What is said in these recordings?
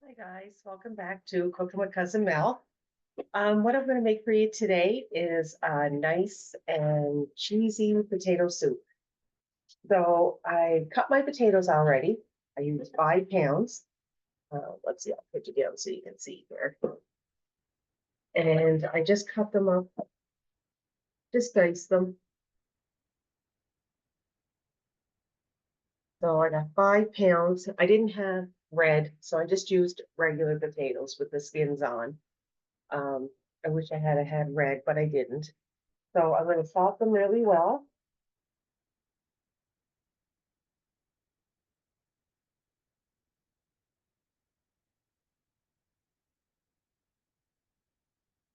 Hi guys, welcome back to Cooking with Cousin Mel. What I'm going to make for you today is a nice and cheesy potato soup. So I cut my potatoes already. I used 5 pounds. Let's see, I'll put you down so you can see here. And I just cut them up, just dice them. So I got 5 pounds. I didn't have red, so I just used regular potatoes with the skins on. Um, I wish I had red, but I didn't. So I'm going to salt them really well.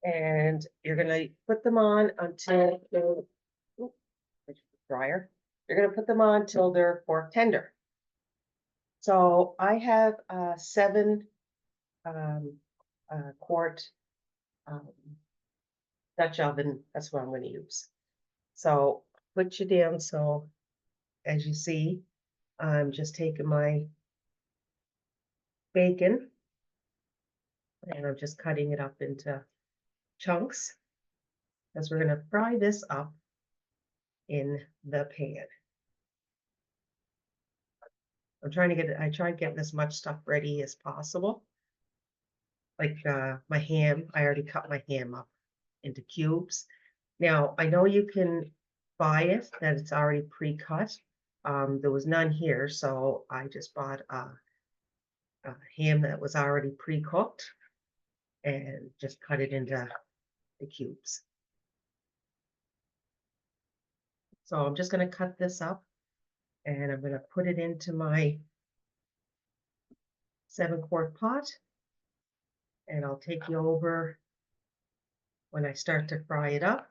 And you're gonna put them on until they're dryer. You're gonna put them on till they're fork tender. So I have a 7 um, quart um, Dutch oven. That's what I'm going to use. So put you down. So as you see, I'm just taking my bacon and I'm just cutting it up into chunks because we're going to fry this up in the pan. I try to get as much stuff ready as possible. Like my ham, I already cut my ham up into cubes. Now, I know you can buy it, that it's already pre-cut. There was none here, so I just bought a ham that was already pre-cooked and just cut it into the cubes. So I'm just going to cut this up and I'm going to put it into my 7-quart pot and I'll take you over when I start to fry it up.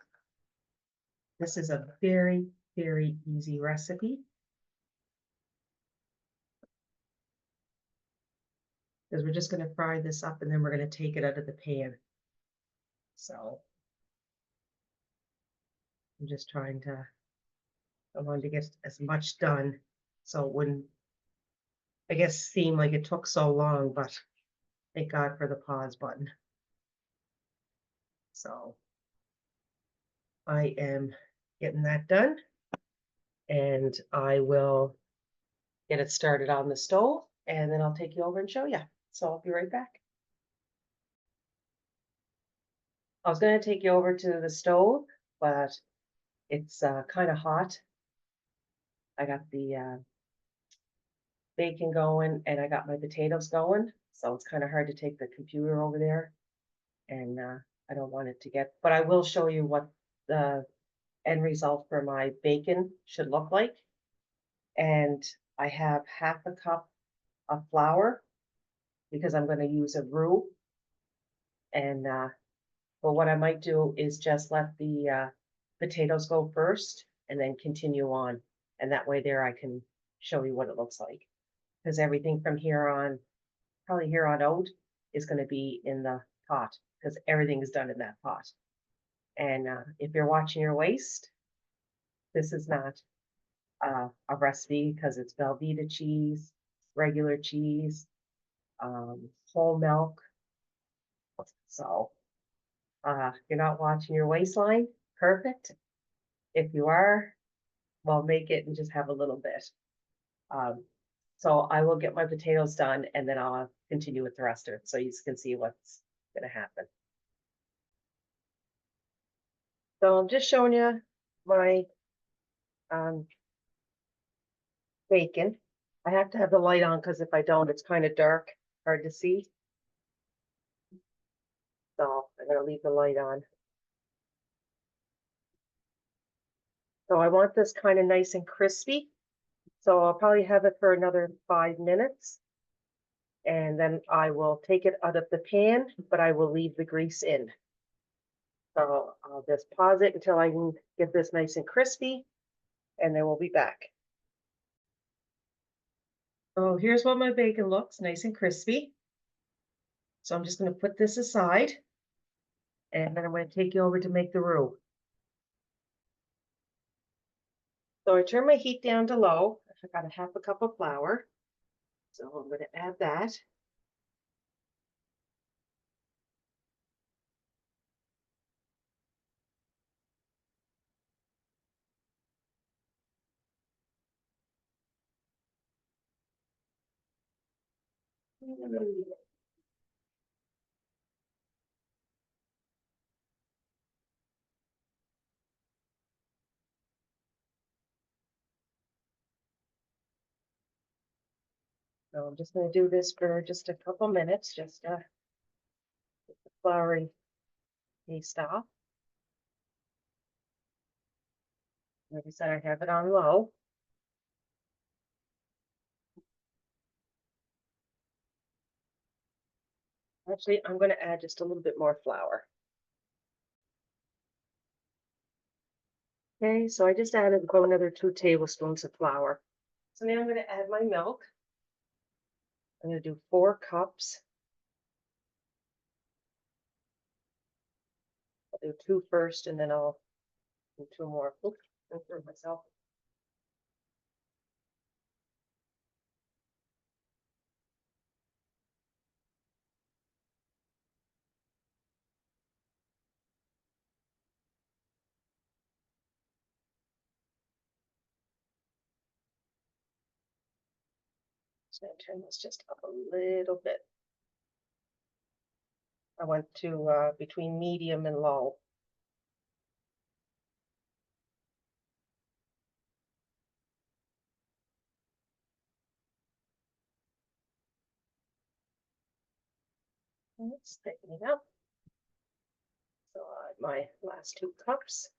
This is a very, very easy recipe because we're just going to fry this up and then we're going to take it out of the pan. So I'm just I wanted to get as much done so it wouldn't, I guess, seem like it took so long, but thank God for the pause button. So I am getting that done and I will get it started on the stove and then I'll take you over and show you. So I'll be right back. I was going to take you over to the stove, but it's kind of hot. I got the bacon going and I got my potatoes going. So it's kind of hard to take the computer over there and I don't want it to get, but I will show you what the end result for my bacon should look like. And I have half a cup of flour because I'm going to use a roux. And but what I might do is just let the potatoes go first and then continue on. And that way there I can show you what it looks like. Because everything from here on, probably here on out, is going to be in the pot because everything is done in that pot. And if you're watching your waist, this is not a recipe because it's Velveeta cheese, regular cheese, whole milk. So you're not watching your waistline, perfect. If you are, well, make it and just have a little bit. Um, so I will get my potatoes done and then I'll continue with the rest of it so you can see what's going to happen. So I'm just showing you my um, bacon. I have to have the light on because if I don't, it's kind of dark, hard to see. So I'm going to leave the light on. So I want this kind of nice and crispy. So I'll probably have it for another 5 minutes. And then I will take it out of the pan, but I will leave the grease in. So I'll just pause it until I can get this nice and crispy, and then we'll be back. So here's what my bacon looks, nice and crispy. So I'm just going to put this aside, and then I'm going to take you over to make the roux. So I turn my heat down to low. I got a half a cup of flour. So I'm going to add that. So I'm just going to do this for just a couple minutes, just get the floury paste off. Like I said, I have it on low. Actually, I'm going to add just a little bit more flour. Okay, so I just added about another 2 tablespoons of flour. So now I'm going to add my milk. I'm going to do 4 cups. I'll do 2 first, and then I'll do 2 more. Oops, for myself. Just going to turn this just up a little bit. I went to between medium and low. Let's thicken it up. So my last 2 cups.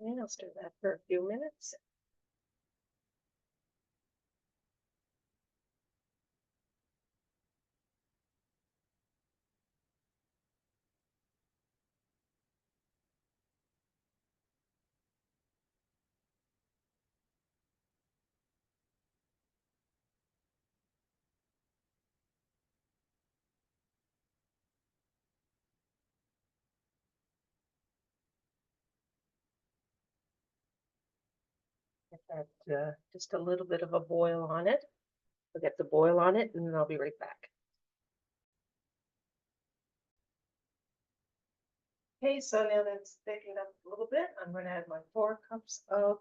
And I'll stir that for a few minutes. Get that just a little bit of a boil on it. I'll get the boil on it, and then I'll be right back. Okay, so now that's thickened up a little bit, I'm going to add my 4 cups of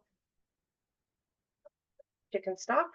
chicken stock.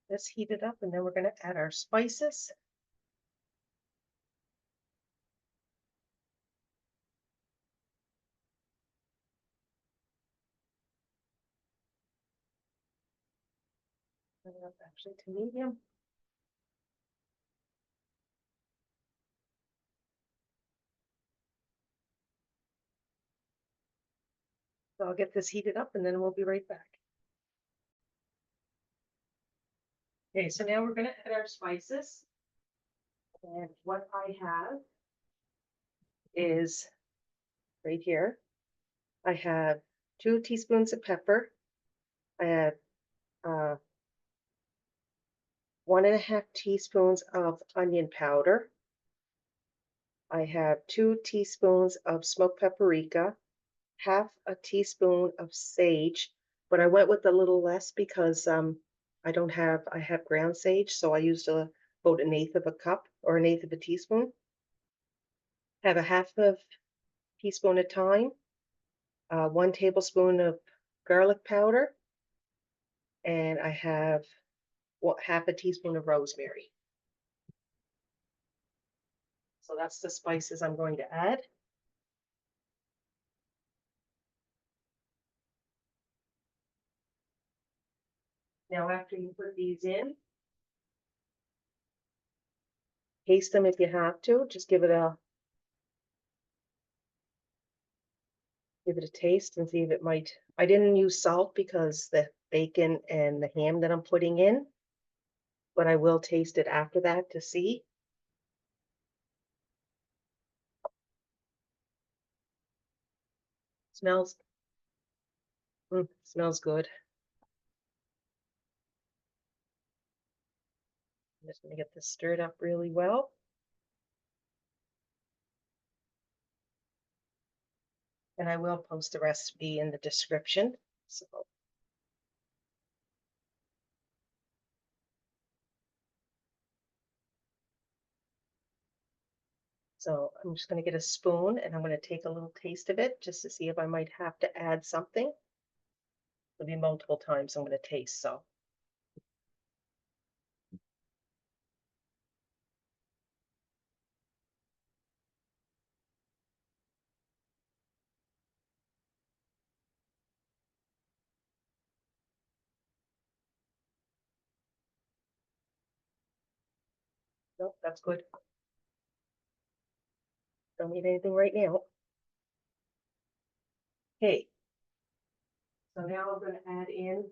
This heated up, and then we're going to add our spices. Bring it up actually to medium. So I'll get this heated up, and then we'll be right back. Okay, so now we're going to add our spices. And what I have is right here. I have 2 teaspoons of pepper. I have 1.5 teaspoons of onion powder. I have 2 teaspoons of smoked paprika, half a teaspoon of sage, but I went with a little less because I have ground sage, so I used about 1/8 of a cup or 1/8 of a teaspoon. Have a half of teaspoon of thyme, 1 tablespoon of garlic powder, and I have half a teaspoon of rosemary. So that's the spices I'm going to add. Now, after you put these in, taste them if you have to. Just give it a taste and see if it might. I didn't use salt because the bacon and the ham that I'm putting in, but I will taste it after that to see. Smells smells good. I'm just going to get this stirred up really well. And I will post the recipe in the description. So I'm just going to get a spoon and I'm going to take a little taste of it just to see if I might have to add something. There'll be multiple times I'm going to taste, so. Nope, that's good. Don't need anything right now. Okay. So now I'm going to add in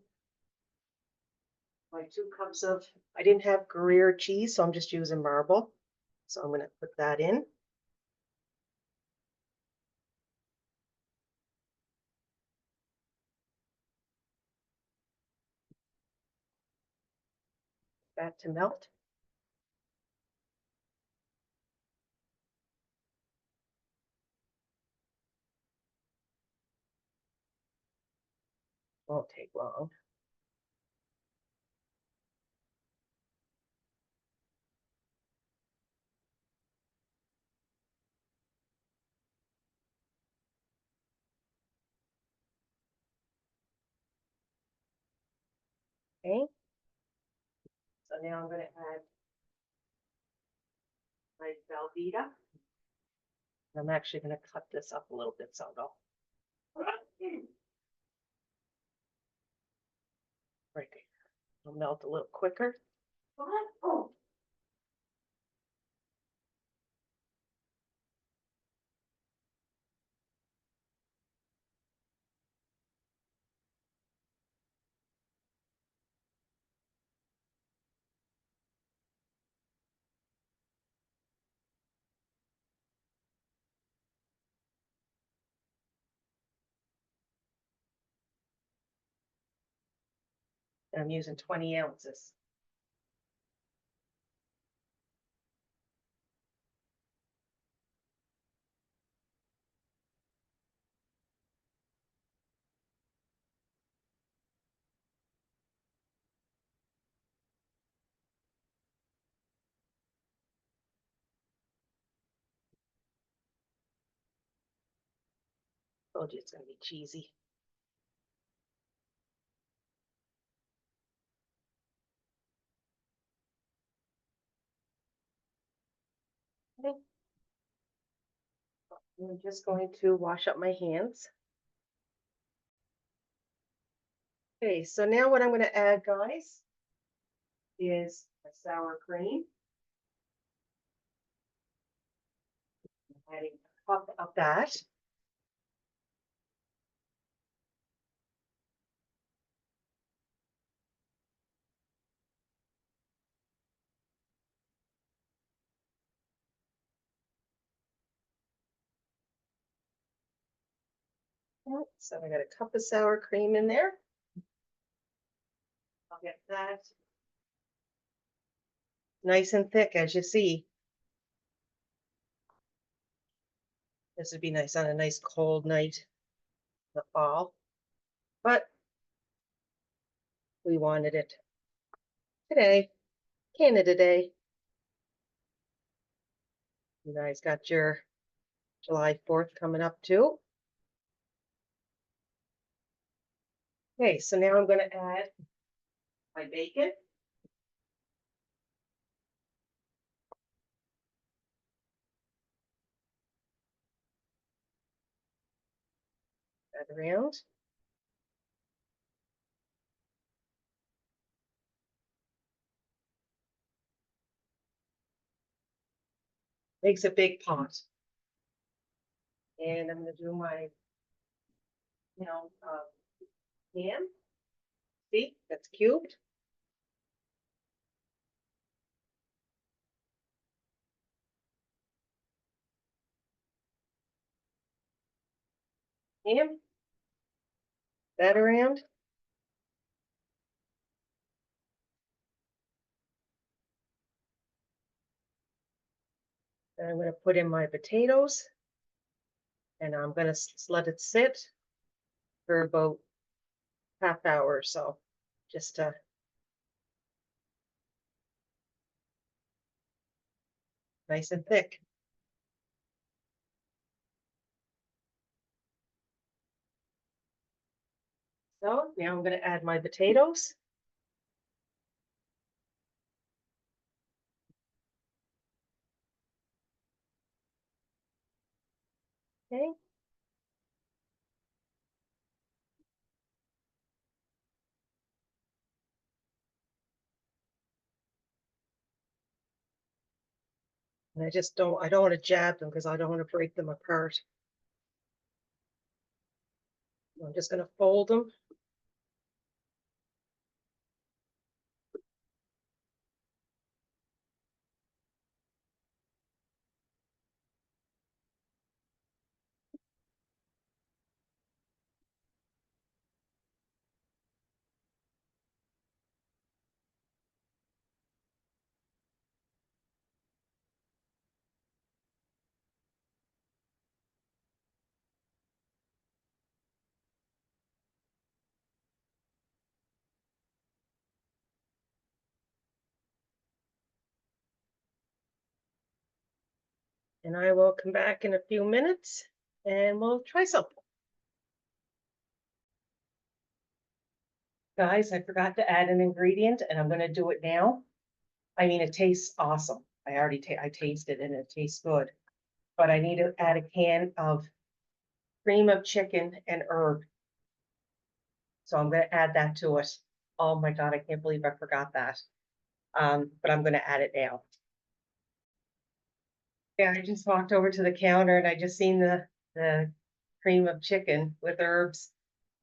my 2 cups of, I didn't have Gruyere cheese, so I'm just using marble. So I'm going to put that in. That to melt. Won't take long. Okay. So now I'm going to add my Velveeta. I'm actually going to cut this up a little bit so it'll right there. It'll melt a little quicker. Oh. And I'm using 20 ounces. Told you it's going to be cheesy. Okay. I'm just going to wash up my hands. Okay, so now what I'm going to add, guys, is a sour cream. I'm adding a cup of that. So I got a cup of sour cream in there. I'll get that nice and thick, as you see. This would be nice on a nice cold night in the fall, but we wanted it today, Canada Day. You guys got your July 4th coming up too. Okay, so now I'm gonna add my bacon. Add around. Makes a big pot. And I'm gonna do my, ham. See, that's cubed. Ham. That around. And I'm gonna put in my potatoes. And I'm gonna let it sit for about half hour or so. Just nice and thick. So now I'm gonna add my potatoes. Okay. And I don't want to jab them because I don't want to break them apart. I'm just going to fold them. And I will come back in a few minutes and we'll try something. Guys, I forgot to add an ingredient and I'm going to do it now. I mean, it tastes awesome. I tasted it and it tastes good. But I need to add a can of cream of chicken and herb. So I'm going to add that to it. Oh my God, I can't believe I forgot that. But I'm going to add it now. Yeah, I just walked over to the counter and I just seen the cream of chicken with herbs.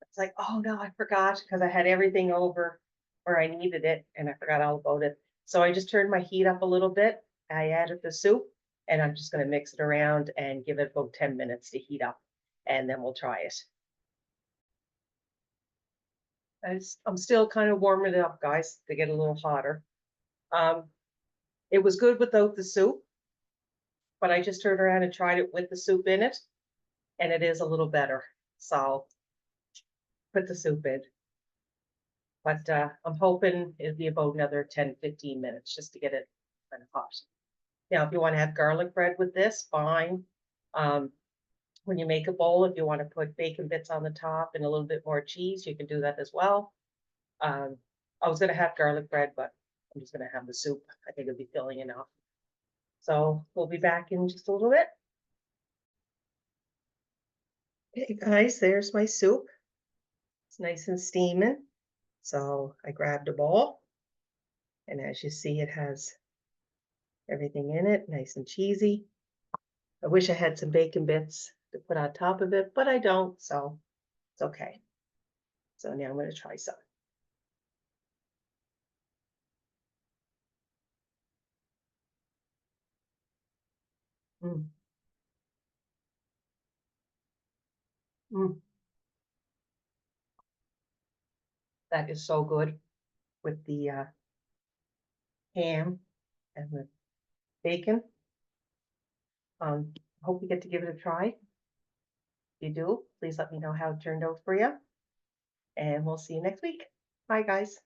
It's like, oh no, I forgot because I had everything over where I needed it and I forgot all about it. So I just turned my heat up a little bit. I added the soup and I'm just going to mix it around and give it about 10 minutes to heat up and then we'll try it. I'm still kind of warming it up, guys, to get a little hotter. It was good without the soup, but I just turned around and tried it with the soup in it, and it is a little better. So put the soup in. But I'm hoping it'll be about another 10-15 minutes just to get it kind of hot. Now, if you want to have garlic bread with this, fine. When you make a bowl, if you want to put bacon bits on the top and a little bit more cheese, you can do that as well. I was going to have garlic bread, but I'm just going to have the soup. I think it'll be filling enough. So we'll be back in just a little bit. Hey guys, there's my soup. It's nice and steaming. So I grabbed a bowl, and as you see, it has everything in it, nice and cheesy. I wish I had some bacon bits to put on top of it, but I don't, so it's okay. So now I'm going to try some. Mm. Mm. That is so good with the ham and the bacon. Hope you get to give it a try. If you do, please let me know how it turned out for you. And we'll see you next week. Bye, guys.